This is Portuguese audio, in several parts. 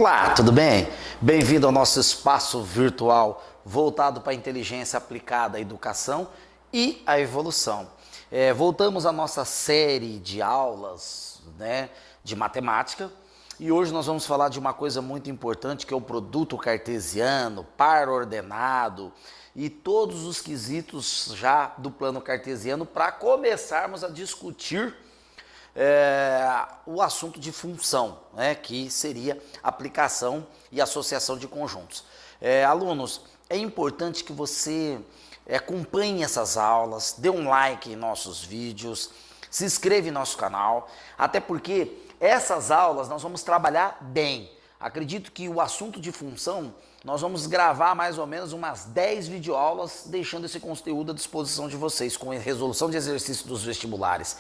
Olá, tudo bem? Bem-vindo ao nosso espaço virtual voltado para a inteligência aplicada à educação e à evolução. Voltamos à nossa série de aulas, de matemática, e hoje nós vamos falar de uma coisa muito importante, que é o produto cartesiano, par ordenado e todos os quesitos já do plano cartesiano, para começarmos a discutir o assunto de função, que seria aplicação e associação de conjuntos. Alunos, é importante que você acompanhe essas aulas, dê um like em nossos vídeos, se inscreva em nosso canal, até porque essas aulas nós vamos trabalhar bem. Acredito que o assunto de função nós vamos gravar mais ou menos umas 10 videoaulas, deixando esse conteúdo à disposição de vocês, com a resolução de exercícios dos vestibulares.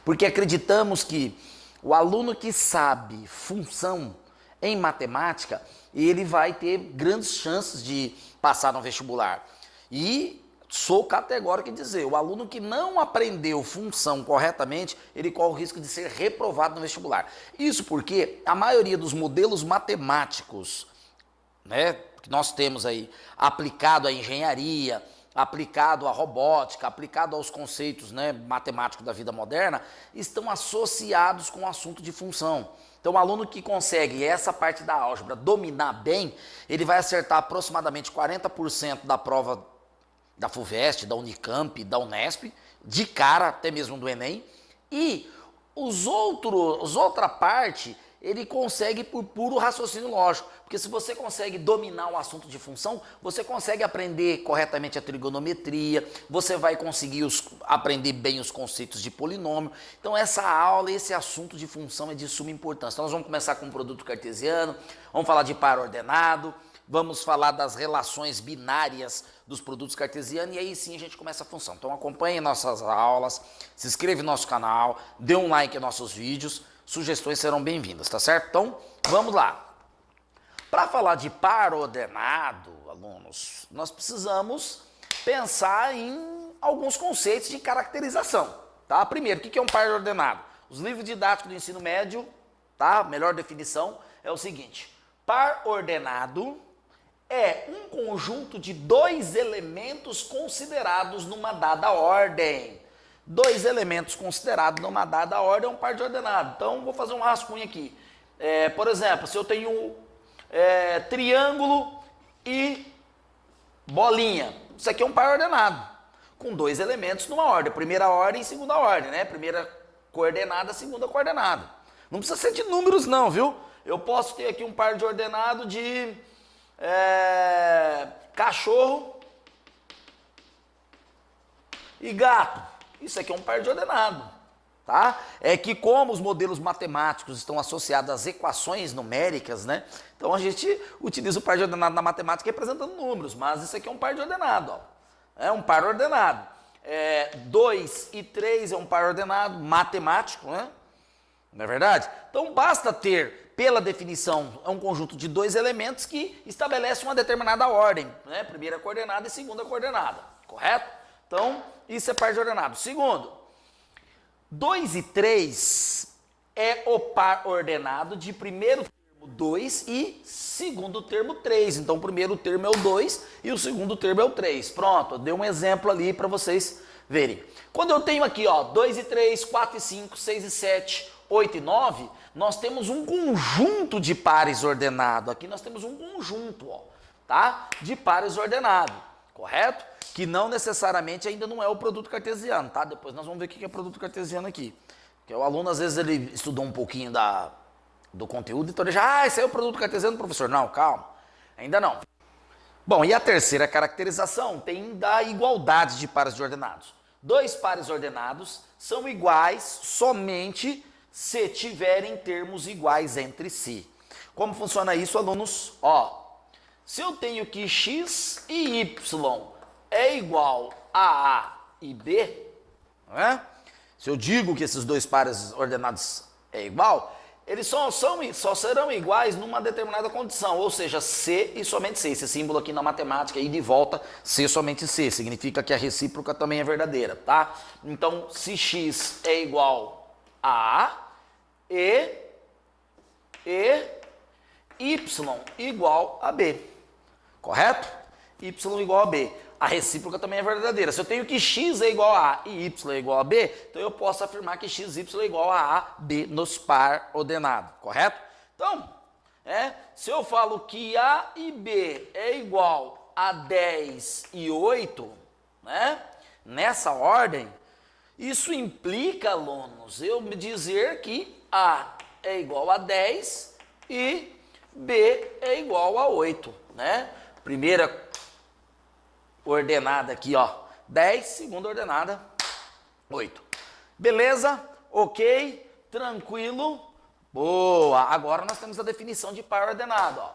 Porque acreditamos que o aluno que sabe função em matemática, ele vai ter grandes chances de passar no vestibular. E sou categórico em dizer, o aluno que não aprendeu função corretamente, ele corre o risco de ser reprovado no vestibular. Isso porque a maioria dos modelos matemáticos, que nós temos aí, aplicado à engenharia, aplicado à robótica, aplicado aos conceitos matemáticos da vida moderna, estão associados com o assunto de função. Então, o aluno que consegue essa parte da álgebra dominar bem, ele vai acertar aproximadamente 40% da prova da FUVEST, da Unicamp, da Unesp, de cara, até mesmo do Enem, e outra parte ele consegue por puro raciocínio lógico, porque se você consegue dominar o assunto de função, você consegue aprender corretamente a trigonometria, você vai conseguir aprender bem os conceitos de polinômio. Então essa aula, esse assunto de função é de suma importância. Então nós vamos começar com o produto cartesiano, vamos falar de par ordenado, vamos falar das relações binárias dos produtos cartesianos, e aí sim a gente começa a função. Então acompanhe nossas aulas, se inscreva no nosso canal, dê um like em nossos vídeos, sugestões serão bem-vindas, tá certo? Então, vamos lá. Para falar de par ordenado, alunos, nós precisamos pensar em alguns conceitos de caracterização, tá? Primeiro, o que é um par ordenado? Os livros didáticos do ensino médio, tá? Melhor definição é o seguinte: par ordenado é um conjunto de dois elementos considerados numa dada ordem. Dois elementos considerados numa dada ordem é um par de ordenado. Então, vou fazer um rascunho aqui. Por exemplo, se eu tenho triângulo e bolinha, isso aqui é um par ordenado, com dois elementos numa ordem. Primeira ordem e segunda ordem, Primeira coordenada, segunda coordenada. Não precisa ser de números não, viu? Eu posso ter aqui um par de ordenado de cachorro e gato. Isso aqui é um par de ordenado, tá? É que como os modelos matemáticos estão associados às equações numéricas, Então a gente utiliza o par de ordenado na matemática representando números, mas isso aqui é um par de ordenado, ó. É um par ordenado. 2 e 3 é um par ordenado matemático, Não é verdade? Então basta ter, pela definição, é um conjunto de dois elementos que estabelece uma determinada ordem, Primeira coordenada e segunda coordenada, correto? Então, isso é par de ordenado. Segundo, 2 e 3 é o par ordenado de primeiro termo 2 e segundo termo 3. Então, o primeiro termo é o 2 e o segundo termo é o 3. Pronto, eu dei um exemplo ali para vocês verem. Quando eu tenho aqui, 2 e 3, 4 e 5, 6 e 7, 8 e 9, nós temos um conjunto de pares ordenado. Aqui nós temos um conjunto, tá? De pares ordenado, correto? Que não necessariamente ainda não é o produto cartesiano, tá? Depois nós vamos ver o que é produto cartesiano aqui. Porque o aluno, às vezes, ele estudou um pouquinho do conteúdo, então ele já, esse aí é o produto cartesiano, professor. Não, calma, ainda não. Bom, e a terceira caracterização tem da igualdade de pares de ordenados. Dois pares ordenados são iguais somente se tiverem termos iguais entre si. Como funciona isso, alunos? Se eu tenho que x e y é igual a A e B, Se eu digo que esses dois pares ordenados é igual, eles só serão iguais numa determinada condição, ou seja, C e somente C. Esse símbolo aqui na matemática, aí de volta, C somente C, significa que a recíproca também é verdadeira, tá? Então, se x é igual a A e y igual a b, correto? Y igual a b. A recíproca também é verdadeira. Se eu tenho que x é igual a A e y é igual a B, então eu posso afirmar que x, y é igual a A, B nos par ordenado, correto? Então, se eu falo que A e B é igual a 10 e 8, né? Nessa ordem, isso implica, alunos, eu me dizer que A é igual a 10 e B é igual a 8, né? Primeira ordenada aqui, ó, 10, segunda ordenada, 8. Beleza? Ok? Tranquilo? Boa! Agora nós temos a definição de par ordenado, ó.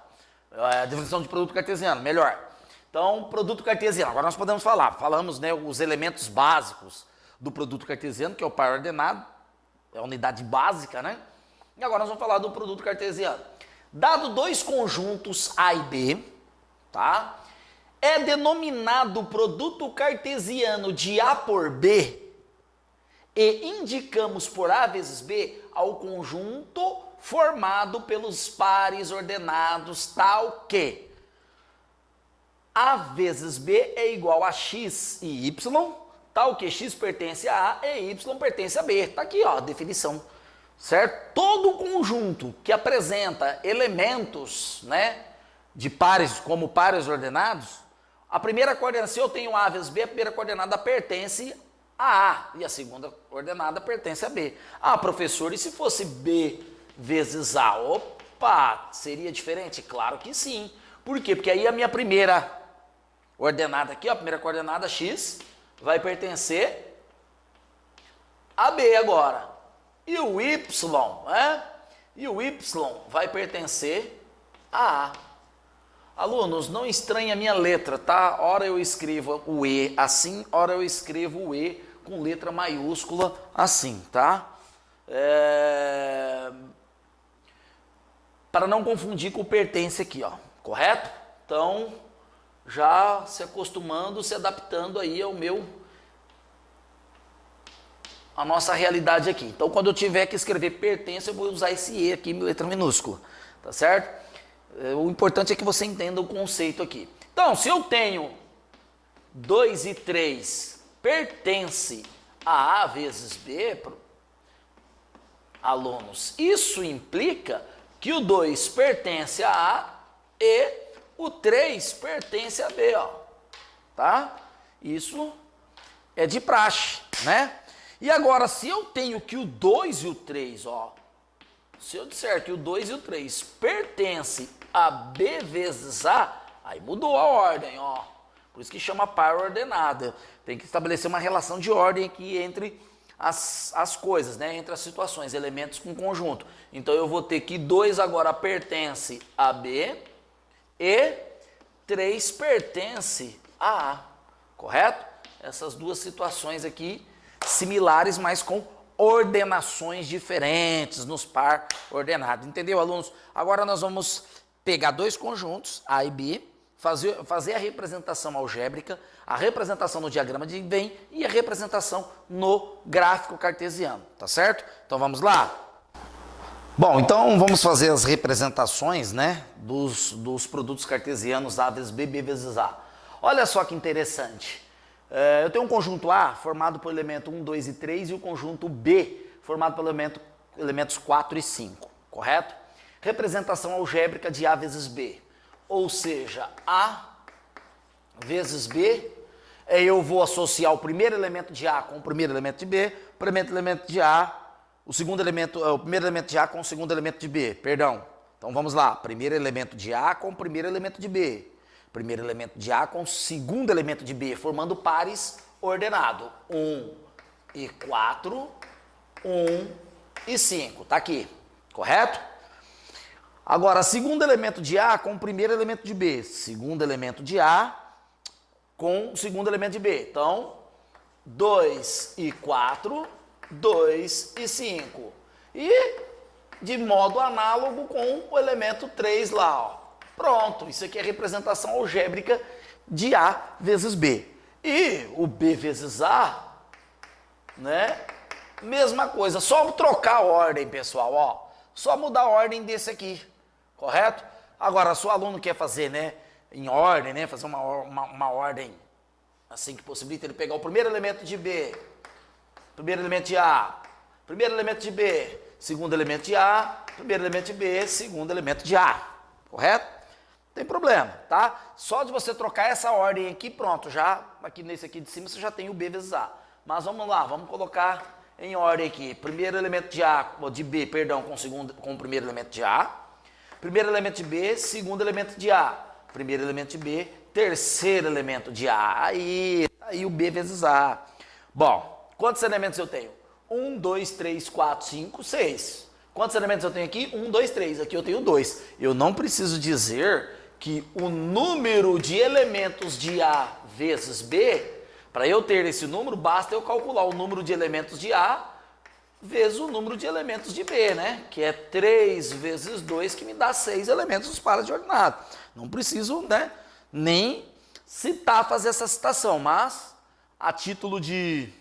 A definição de produto cartesiano, melhor. Então, produto cartesiano, agora nós podemos falar. Falamos, né, os elementos básicos do produto cartesiano, que é o par ordenado, é a unidade básica, né? E agora nós vamos falar do produto cartesiano. Dado dois conjuntos A e B, tá? É denominado produto cartesiano de A por B e indicamos por A vezes B ao conjunto formado pelos pares ordenados tal que A vezes B é igual a x e y, tal que x pertence a A e y pertence a B. Tá aqui, ó, a definição, certo? Todo conjunto que apresenta elementos, né, de pares, como pares ordenados, a primeira coordenada, se eu tenho A vezes B, a primeira coordenada pertence a A e a segunda coordenada pertence a B. Ah, professor, e se fosse B vezes A? Opa, seria diferente? Claro que sim. Por quê? Porque aí a minha primeira ordenada aqui, ó, a primeira coordenada x, vai pertencer a B agora. E o y, né? E o y vai pertencer a A. Alunos, não estranhe a minha letra, tá? Ora eu escrevo o E assim, ora eu escrevo o E com letra maiúscula assim, tá? Para não confundir com o pertence aqui, ó, correto? Então, já se acostumando, se adaptando aí a nossa realidade aqui. Então, quando eu tiver que escrever pertence, eu vou usar esse E aqui, letra minúscula, tá certo? O importante é que você entenda o conceito aqui. Então, se eu tenho 2 e 3 pertence a A vezes B, alunos, isso implica que o 2 pertence a A e o 3 pertence a B, ó. Tá? Isso é de praxe, né? E agora, se eu tenho que o 2 e o 3, ó, se eu disser que o 2 e o 3 pertence a B vezes A, aí mudou a ordem, ó. Por isso que chama par ordenada. Tem que estabelecer uma relação de ordem aqui entre as coisas, né? Entre as situações, elementos com conjunto. Então eu vou ter que 2 agora pertence a B e 3 pertence a A, correto? Essas duas situações aqui similares, mas com ordenações diferentes nos par ordenados. Entendeu, alunos? Agora nós vamos pegar dois conjuntos, A e B, fazer a representação algébrica, a representação no diagrama de Venn e a representação no gráfico cartesiano, tá certo? Então vamos lá? Bom, então vamos fazer as representações, né, dos produtos cartesianos A vezes B, B vezes A. Olha só que interessante. Eu tenho um conjunto A formado por elemento 1, 2 e 3 e o conjunto B formado por elementos 4 e 5, correto? Representação algébrica de A vezes B, ou seja, A vezes B, eu vou associar o primeiro elemento de A com o primeiro elemento de B, o primeiro elemento de A, o primeiro elemento de A com o segundo elemento de B, perdão. Então vamos lá, primeiro elemento de A com o primeiro elemento de B. Primeiro elemento de A com o segundo elemento de B, formando pares ordenados. 1 e 4, 1 e 5. Tá aqui, correto? Agora, segundo elemento de A com o primeiro elemento de B. Segundo elemento de A com o segundo elemento de B. Então, 2 e 4, 2 e 5. E de modo análogo com o elemento 3 lá, ó. Pronto, isso aqui é a representação algébrica de A vezes B. E o B vezes A, né? Mesma coisa, só trocar a ordem, pessoal, ó. Só mudar a ordem desse aqui. correto? Agora, se o aluno quer fazer, né, em ordem, né, fazer uma ordem assim que possibilita ele pegar o primeiro elemento de B, primeiro elemento de A, primeiro elemento de B, segundo elemento de A, primeiro elemento de B, segundo elemento de A, correto? Não tem problema, tá? Só de você trocar essa ordem aqui, pronto, já aqui nesse aqui de cima você já tem o B vezes A. Mas vamos lá, vamos colocar em ordem aqui, primeiro elemento de A, de B, perdão, com o primeiro elemento de A, primeiro elemento de B, segundo elemento de A, primeiro elemento de B, terceiro elemento de A, aí o B vezes A. Bom, quantos elementos eu tenho? 1, 2, 3, 4, 5, 6. Quantos elementos eu tenho aqui? 1, 2, 3. Aqui eu tenho 2. Eu não preciso dizer que o número de elementos de A vezes B, para eu ter esse número, basta eu calcular o número de elementos de A vezes o número de elementos de B, né? Que é 3 vezes 2, que me dá 6 elementos dos pares de ordenado. Não preciso, né, nem fazer essa citação, mas a título de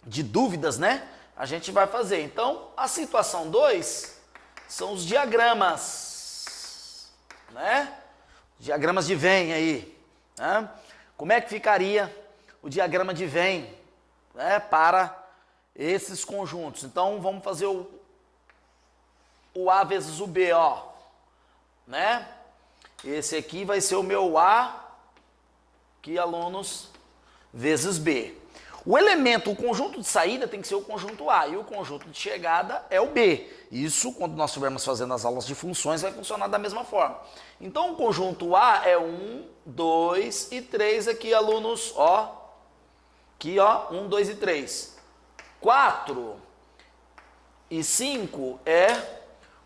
dúvidas, né, a gente vai fazer. Então, a situação 2 são os diagramas, né? Diagramas de Venn aí, né? Como é que ficaria o diagrama de Venn, né, para esses conjuntos? Então, vamos fazer o A vezes o B, ó, né? Esse aqui vai ser o meu A, que alunos, vezes B. O conjunto de saída tem que ser o conjunto A e o conjunto de chegada é o B. Isso, quando nós estivermos fazendo as aulas de funções, vai funcionar da mesma forma. Então, o conjunto A é 1, 2 e 3 aqui, alunos, ó. Aqui, ó, 1, 2 e 3. 4 e 5 é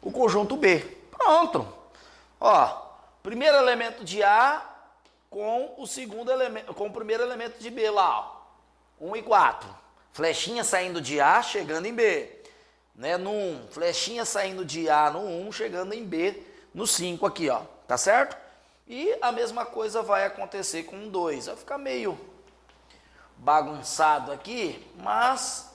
o conjunto B. Pronto. Ó, primeiro elemento de A com o segundo elemento, com o primeiro elemento de B lá, ó. 1 e 4. Flechinha saindo de A, chegando em B. Né, no 1. Flechinha saindo de A no 1, chegando em B no 5 aqui, ó. Tá certo? E a mesma coisa vai acontecer com o 2. Vai ficar meio bagunçado aqui, mas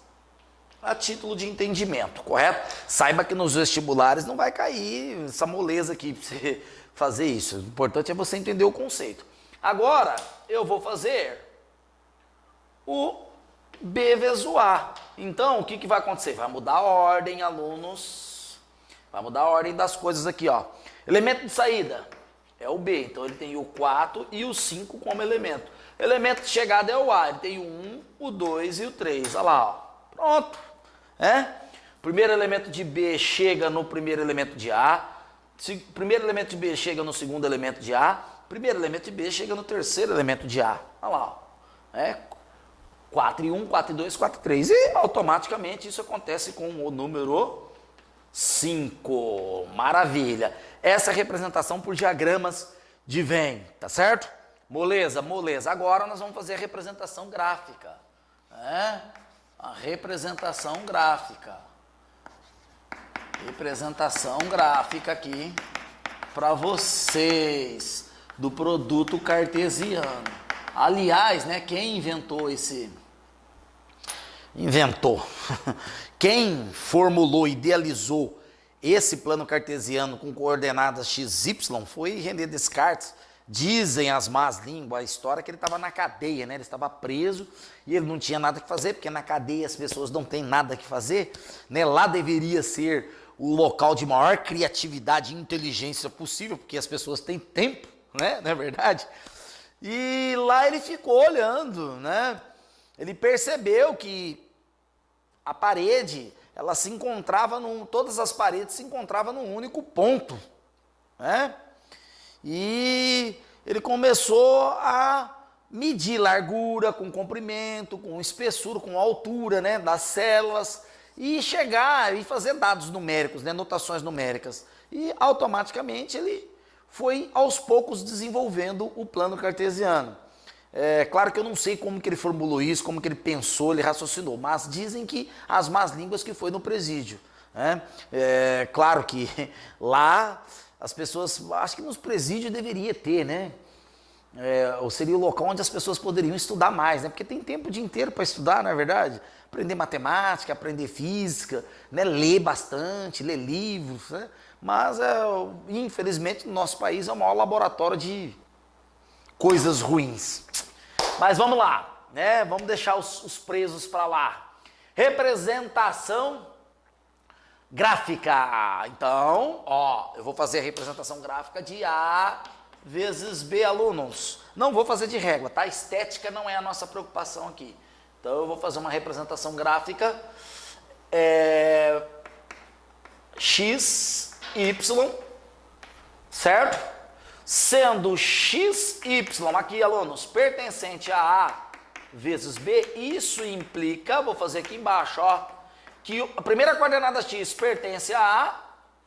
a título de entendimento, correto? Saiba que nos vestibulares não vai cair essa moleza aqui para você fazer isso. O importante é você entender o conceito. Agora, eu vou fazer o B vezes o A. Então, o que vai acontecer? Vai mudar a ordem, alunos. Vai mudar a ordem das coisas aqui, ó. Elemento de saída é o B. Então, ele tem o 4 e o 5 como elemento. Elemento de chegada é o A. Ele tem o 1, o 2 e o 3. Olha lá, ó. Pronto. Primeiro elemento de B chega no primeiro elemento de A. Primeiro elemento de B chega no segundo elemento de A. Primeiro elemento de B chega no terceiro elemento de A. Olha lá, ó. 4 e 1, 4 e 2, 4 e 3. E automaticamente isso acontece com o número 5. Maravilha. Essa é a representação por diagramas de Venn, tá certo? Moleza, moleza. Agora nós vamos fazer a representação gráfica. A representação gráfica. Representação gráfica aqui para vocês do produto cartesiano. Aliás, né, quem inventou quem formulou, idealizou esse plano cartesiano com coordenadas x, y foi René Descartes. Dizem as más línguas, a história, que ele estava na cadeia, né? Ele estava preso e ele não tinha nada que fazer, porque na cadeia as pessoas não têm nada que fazer, né? Lá deveria ser o local de maior criatividade e inteligência possível, porque as pessoas têm tempo, né? Não é verdade? E lá ele ficou olhando, né? Ele percebeu que a parede, ela se encontrava todas as paredes se encontravam num único ponto, né? E ele começou a medir largura com comprimento, com espessura, com altura, né, das células e chegar e fazer dados numéricos, né, notações numéricas. E automaticamente ele foi aos poucos desenvolvendo o plano cartesiano. Claro que eu não sei como que ele formulou isso, como que ele pensou, ele raciocinou, mas dizem que as más línguas que foi no presídio, né? Claro que lá as pessoas, acho que nos presídios deveria ter, né? Ou seria o local onde as pessoas poderiam estudar mais, né? Porque tem tempo o dia inteiro para estudar, não é verdade? Aprender matemática, aprender física, né? Ler bastante, ler livros, né? Mas, infelizmente, no nosso país é o maior laboratório de coisas ruins. Mas vamos lá, né? Vamos deixar os presos para lá. Representação gráfica. Então, ó, eu vou fazer a representação gráfica de A vezes B, alunos. Não vou fazer de régua, tá? Estética não é a nossa preocupação aqui. Então, eu vou fazer uma representação gráfica x, y, certo? Sendo x, y, aqui, alunos, pertencente a A vezes B, isso implica, vou fazer aqui embaixo, ó, que a primeira coordenada x pertence a A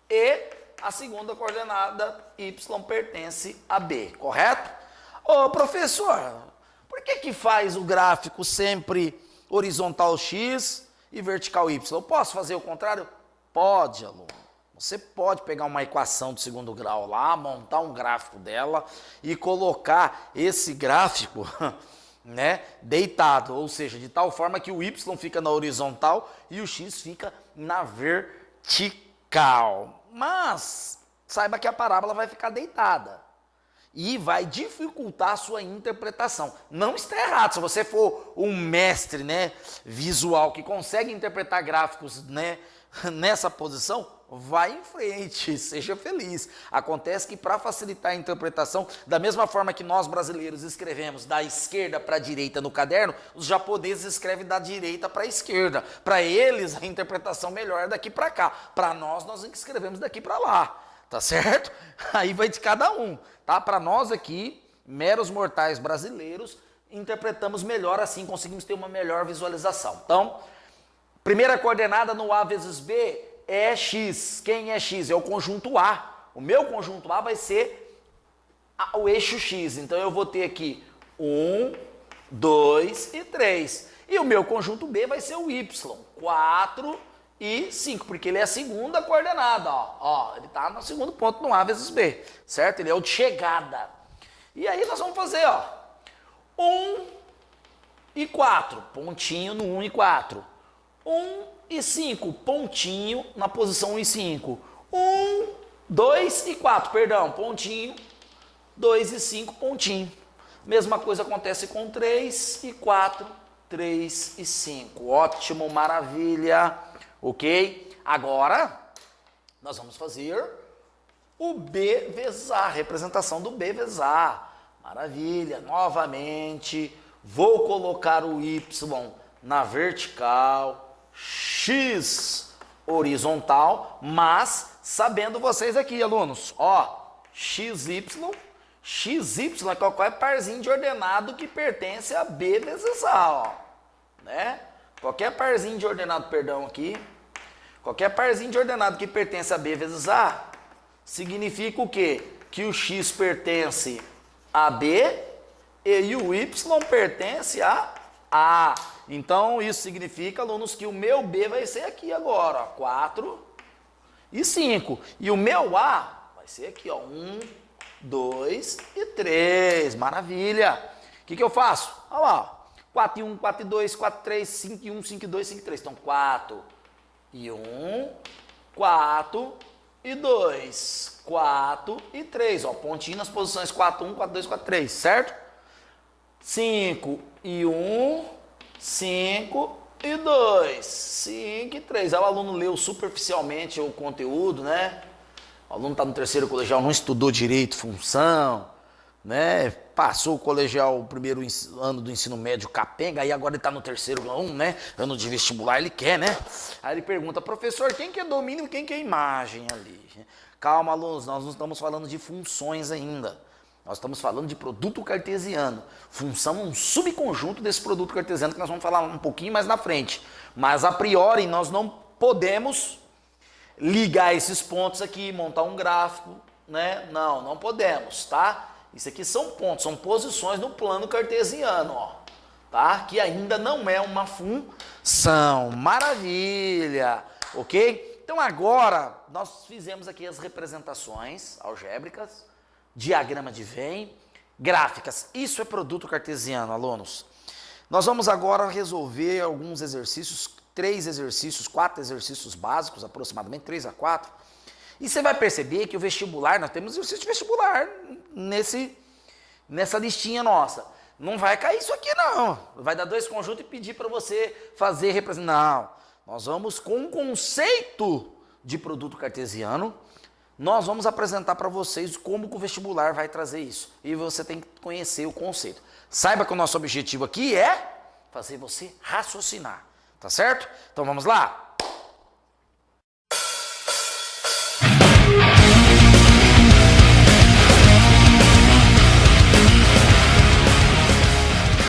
e a segunda coordenada y pertence a B, correto? Ô, professor, por que faz o gráfico sempre horizontal x e vertical y? Eu posso fazer o contrário? Pode, aluno. Você pode pegar uma equação do segundo grau lá, montar um gráfico dela e colocar esse gráfico né, deitado, ou seja, de tal forma que o y fica na horizontal e o x fica na vertical. Mas saiba que a parábola vai ficar deitada e vai dificultar a sua interpretação. Não está errado, se você for um mestre, né, visual que consegue interpretar gráficos, né, nessa posição, vai em frente, seja feliz. Acontece que para facilitar a interpretação, da mesma forma que nós brasileiros escrevemos da esquerda para a direita no caderno, os japoneses escrevem da direita para a esquerda. Para eles, a interpretação melhor é daqui para cá. Para nós escrevemos daqui para lá, tá certo? Aí vai de cada um, tá? Para nós aqui, meros mortais brasileiros, interpretamos melhor assim, conseguimos ter uma melhor visualização. Então, primeira coordenada no A vezes B é x. Quem é x? É o conjunto A. O meu conjunto A vai ser o eixo x. Então eu vou ter aqui 1, 2 e 3. E o meu conjunto B vai ser o y. 4 e 5, porque ele é a segunda coordenada. Ó, ele está no segundo ponto no A vezes B, certo? Ele é o de chegada. E aí nós vamos fazer, ó, 1 e 4, pontinho no 1 e 4. 1 e 5, pontinho na posição 1 e 5. 1, 2 e 4, perdão, pontinho, 2 e 5, pontinho. Mesma coisa acontece com 3 e 4, 3 e 5. Ótimo, maravilha, ok? Agora, nós vamos fazer o B vezes A, representação do B vezes A. Maravilha, novamente, vou colocar o Y na vertical, x horizontal, mas sabendo vocês aqui, alunos, ó, xy, é qualquer parzinho de ordenado que pertence a B vezes A, ó, né? Qualquer parzinho de ordenado, perdão, aqui, qualquer parzinho de ordenado que pertence a B vezes A, significa o quê? Que o x pertence a B e o y pertence a A. Então, isso significa, alunos, que o meu B vai ser aqui agora, ó, 4 e 5. E o meu A vai ser aqui, ó, 1, 2 e 3. Maravilha! O que eu faço? Olha lá, 4 e 1, 4 e 2, 4 e 3, 5 e 1, 5 e 2, 5 e 3. Então, 4 e 1, 4 e 2, 4 e 3. Ó, pontinho nas posições 4, 1, 4, 2, 4, 3, certo? 5 e 1, 5 e 2, 5 e 3. Aí o aluno leu superficialmente o conteúdo, né? O aluno está no terceiro colegial, não estudou direito função, né? Passou o colegial, o primeiro ano do ensino médio capenga, aí agora ele está no terceiro ano, né? Ano de vestibular, ele quer, né? Aí ele pergunta, professor, quem que é domínio e quem que é imagem ali? Calma, alunos, nós não estamos falando de funções ainda. Nós estamos falando de produto cartesiano. Função é um subconjunto desse produto cartesiano que nós vamos falar um pouquinho mais na frente. Mas a priori nós não podemos ligar esses pontos aqui, montar um gráfico, né? Não podemos, tá? Isso aqui são pontos, são posições no plano cartesiano, ó, tá? Que ainda não é uma função. Maravilha, ok? Então agora nós fizemos aqui as representações algébricas, diagrama de Venn, gráficas. Isso é produto cartesiano, alunos. Nós vamos agora resolver alguns exercícios, 4 exercícios básicos, aproximadamente 3 a 4, E você vai perceber que o vestibular, nós temos exercício de vestibular nessa listinha nossa. Não vai cair isso aqui não. Vai dar 2 conjuntos e pedir para você fazer representação. Não, nós vamos com um conceito de produto cartesiano, nós vamos apresentar para vocês como que o vestibular vai trazer isso. E você tem que conhecer o conceito. Saiba que o nosso objetivo aqui é fazer você raciocinar, tá certo? Então vamos lá?